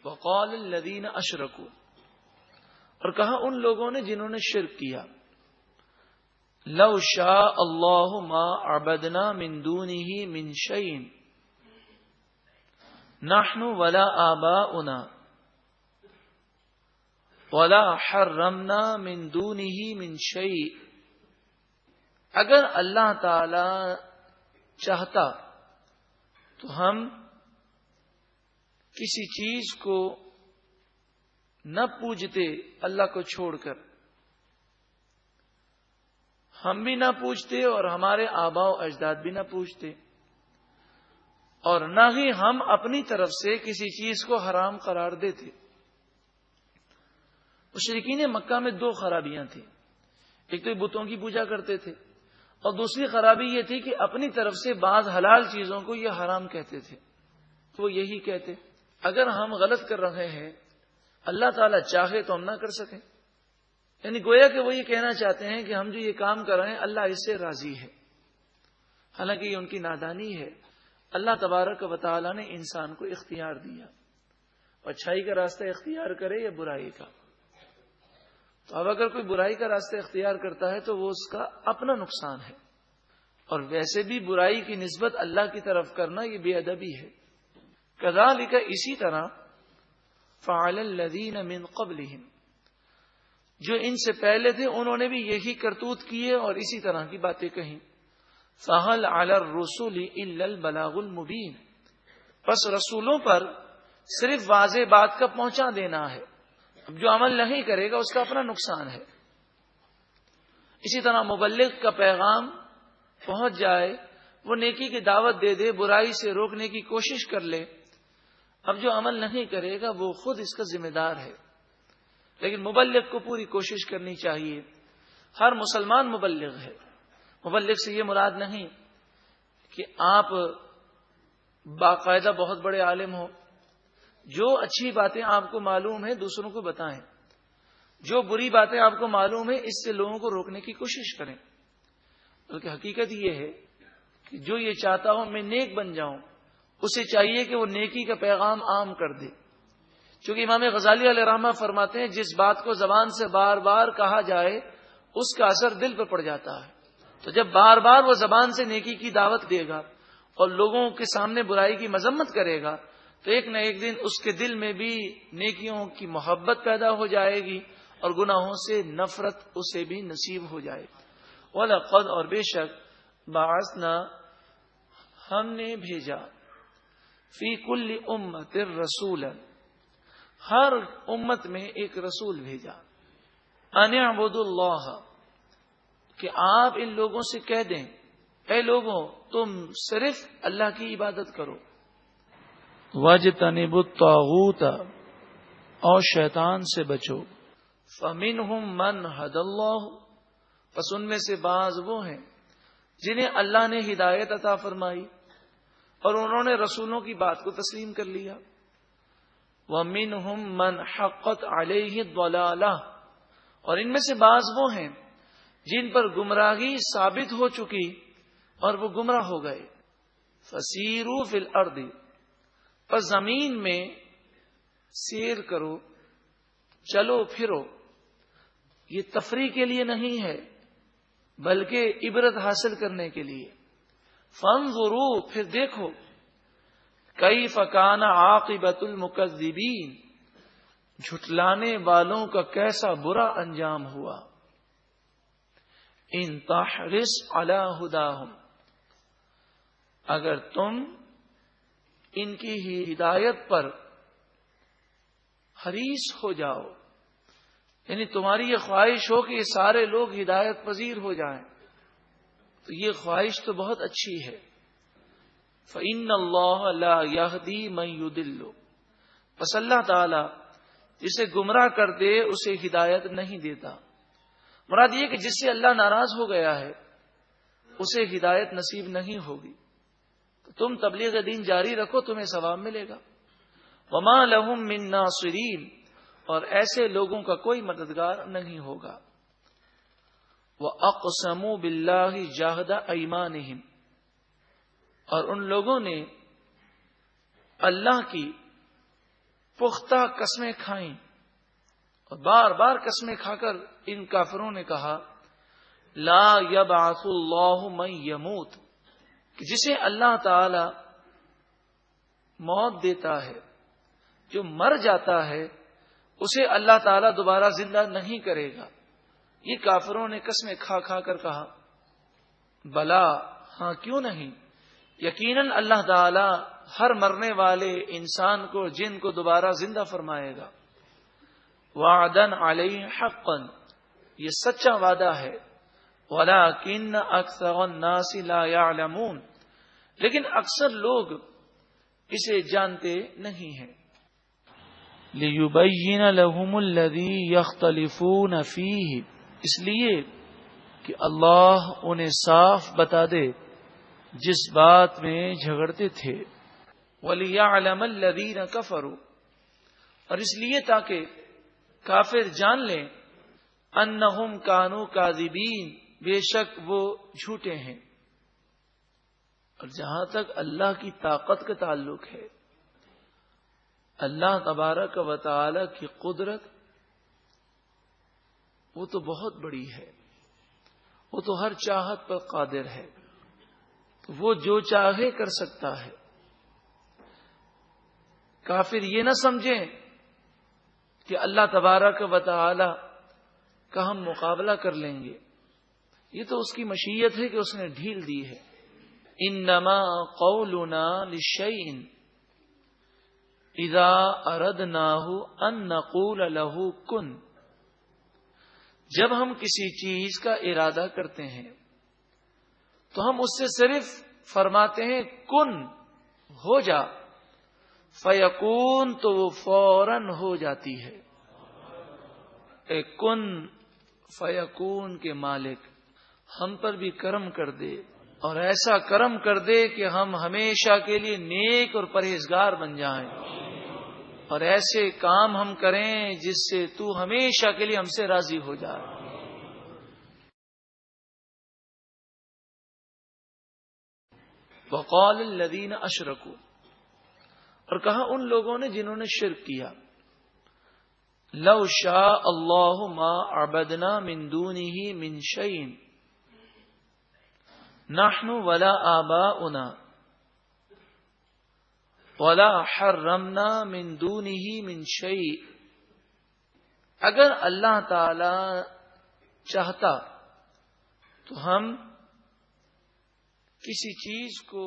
وقال الذین اشرکوا، اور کہا ان لوگوں نے جنہوں نے شرک کیا، لو شاء اللہ ما عبدنا من دونہ من شیء نحن ولا آباؤنا ولا حرمنا من دونہ من شیء، اگر اللہ تعالی چاہتا تو ہم کسی چیز کو نہ پوجتے اللہ کو چھوڑ کر، ہم بھی نہ پوجتے اور ہمارے آباء و اجداد بھی نہ پوجتے، اور نہ ہی ہم اپنی طرف سے کسی چیز کو حرام قرار دیتے۔ مشرکین مکہ میں دو خرابیاں تھیں، ایک تو بتوں کی پوجا کرتے تھے، اور دوسری خرابی یہ تھی کہ اپنی طرف سے بعض حلال چیزوں کو یہ حرام کہتے تھے۔ تو وہ یہی کہتے اگر ہم غلط کر رہے ہیں اللہ تعالیٰ چاہے تو ہم نہ کر سکیں، یعنی گویا کہ وہ یہ کہنا چاہتے ہیں کہ ہم جو یہ کام کر رہے ہیں اللہ اس سے راضی ہے، حالانکہ یہ ان کی نادانی ہے۔ اللہ تبارک و تعالیٰ نے انسان کو اختیار دیا، اچھائی کا راستہ اختیار کرے یا برائی کا، تو اب اگر کوئی برائی کا راستہ اختیار کرتا ہے تو وہ اس کا اپنا نقصان ہے، اور ویسے بھی برائی کی نسبت اللہ کی طرف کرنا یہ بے ادبی ہے۔ کذالک، اسی طرح فعل الذین من قبلہم، جو ان سے پہلے تھے انہوں نے بھی یہی کرتوت کیے اور اسی طرح کی باتیں کہیں۔ فہل علی الرسل الا البلاغ المبین، پس رسولوں پر صرف واضح بات کا پہنچا دینا ہے، اب جو عمل نہیں کرے گا اس کا اپنا نقصان ہے۔ اسی طرح مبلغ کا پیغام پہنچ جائے، وہ نیکی کی دعوت دے دے، برائی سے روکنے کی کوشش کر لے، اب جو عمل نہیں کرے گا وہ خود اس کا ذمہ دار ہے۔ لیکن مبلغ کو پوری کوشش کرنی چاہیے، ہر مسلمان مبلغ ہے۔ مبلغ سے یہ مراد نہیں کہ آپ باقاعدہ بہت بڑے عالم ہو، جو اچھی باتیں آپ کو معلوم ہیں دوسروں کو بتائیں، جو بری باتیں آپ کو معلوم ہیں اس سے لوگوں کو روکنے کی کوشش کریں، بلکہ حقیقت یہ ہے کہ جو یہ چاہتا ہو میں نیک بن جاؤں، اسے چاہیے کہ وہ نیکی کا پیغام عام کر دے۔ چونکہ امام غزالی علیہ رحمہ فرماتے ہیں جس بات کو زبان سے بار بار کہا جائے اس کا اثر دل پر پڑ جاتا ہے، تو جب بار بار وہ زبان سے نیکی کی دعوت دے گا اور لوگوں کے سامنے برائی کی مذمت کرے گا تو ایک نہ ایک دن اس کے دل میں بھی نیکیوں کی محبت پیدا ہو جائے گی اور گناہوں سے نفرت اسے بھی نصیب ہو جائے گی۔ وَلَقَدْ، اور بے شک، بَعَثْنَا، ہم نے بھیجا، فی کل امت رسولا، ہر امت میں ایک رسول بھیجا، ان اعبدوا اللہ، کہ آپ ان لوگوں سے کہہ دیں اے لوگوں تم صرف اللہ کی عبادت کرو، واجتنبوا الطاغوت، اور شیطان سے بچو، فمنہم من ھدی اللہ، پس ان میں سے بعض وہ ہیں جنہیں اللہ نے ہدایت عطا فرمائی اور انہوں نے رسولوں کی بات کو تسلیم کر لیا، وَمِنْهُمْ مَنْ حَقَّتْ عَلَيْهِ الضَّلَالَةُ، اور ان میں سے بعض وہ ہیں جن پر گمراہی ثابت ہو چکی اور وہ گمراہ ہو گئے۔ فَسِيرُوا فِي الْأَرْضِ، پس زمین میں سیر کرو، چلو پھرو، یہ تفریح کے لیے نہیں ہے بلکہ عبرت حاصل کرنے کے لیے۔ فانظروا، پھر دیکھو، کیف کان عاقبۃ المکذبین، جھٹلانے والوں کا کیسا برا انجام ہوا۔ ان تحرص علی ہداہم، اگر تم ان کی ہی ہدایت پر حریص ہو جاؤ، یعنی تمہاری یہ خواہش ہو کہ یہ سارے لوگ ہدایت پذیر ہو جائیں، تو یہ خواہش تو بہت اچھی ہے۔ فإن اللہ لا یہدی من یضل، پس اللہ تعالی جسے گمراہ کر دے اسے ہدایت نہیں دیتا۔ مراد یہ کہ جس سے اللہ ناراض ہو گیا ہے اسے ہدایت نصیب نہیں ہوگی۔ تو تم تبلیغ دین جاری رکھو، تمہیں ثواب ملے گا۔ وما لہم من ناصرین، اور ایسے لوگوں کا کوئی مددگار نہیں ہوگا۔ وَأَقْسَمُوا بِاللَّهِ جَهْدَ أَيْمَانِهِمْ، اور ان لوگوں نے اللہ کی پختہ قسمیں کھائیں اور بار بار قسمیں کھا کر ان کافروں نے کہا لا یبعث اللہ من یموت، کہ جسے اللہ تعالی موت دیتا ہے، جو مر جاتا ہے اسے اللہ تعالی دوبارہ زندہ نہیں کرے گا۔ یہ کافروں نے قسمیں کھا کھا کر کہا بلا، ہاں کیوں نہیں، یقیناً اللہ تعالی ہر مرنے والے انسان کو، جن کو دوبارہ زندہ فرمائے گا۔ وعدن علیہ حقا، یہ سچا وعدہ ہے، ولکن اکثر الناس لا یعلمون، لیکن اکثر لوگ اسے جانتے نہیں ہیں۔ لیبین لهم الذی یختلفون فیہ، اس لیے کہ اللہ انہیں صاف بتا دے جس بات میں جھگڑتے تھے۔ وَلِيَعْلَمَ الَّذِينَ كَفَرُوا، اور اس لیے تاکہ کافر جان لیں أَنَّهُمْ كَانُوا كَاذِبِينَ، بے شک وہ جھوٹے ہیں۔ اور جہاں تک اللہ کی طاقت کا تعلق ہے، اللہ تبارک و تعالی کی قدرت وہ تو بہت بڑی ہے، وہ تو ہر چاہت پر قادر ہے، وہ جو چاہے کر سکتا ہے۔ کافر یہ نہ سمجھیں کہ اللہ تبارک و تعالی کا ہم مقابلہ کر لیں گے، یہ تو اس کی مشیت ہے کہ اس نے ڈھیل دی ہے۔ انما قولنا للشیء اذا اردناہ ان نقول له کن، جب ہم کسی چیز کا ارادہ کرتے ہیں تو ہم اس سے صرف فرماتے ہیں کن، ہو جا، فیکون، تو وہ فوراً ہو جاتی ہے۔ اے کن فیکون کے مالک ہم پر بھی کرم کر دے، اور ایسا کرم کر دے کہ ہم ہمیشہ کے لیے نیک اور پرہیزگار بن جائیں، اور ایسے کام ہم کریں جس سے تو ہمیشہ کے لیے ہم سے راضی ہو جائے۔ وقال الذین اشرکوا، اور کہا ان لوگوں نے جنہوں نے شرک کیا، لو شاء اللہ ما عبدنا من دونہ من شیء نحن ولا آباؤنا ولا حرمنا من دونہ من شیء، اگر اللہ تعالی چاہتا تو ہم کسی چیز کو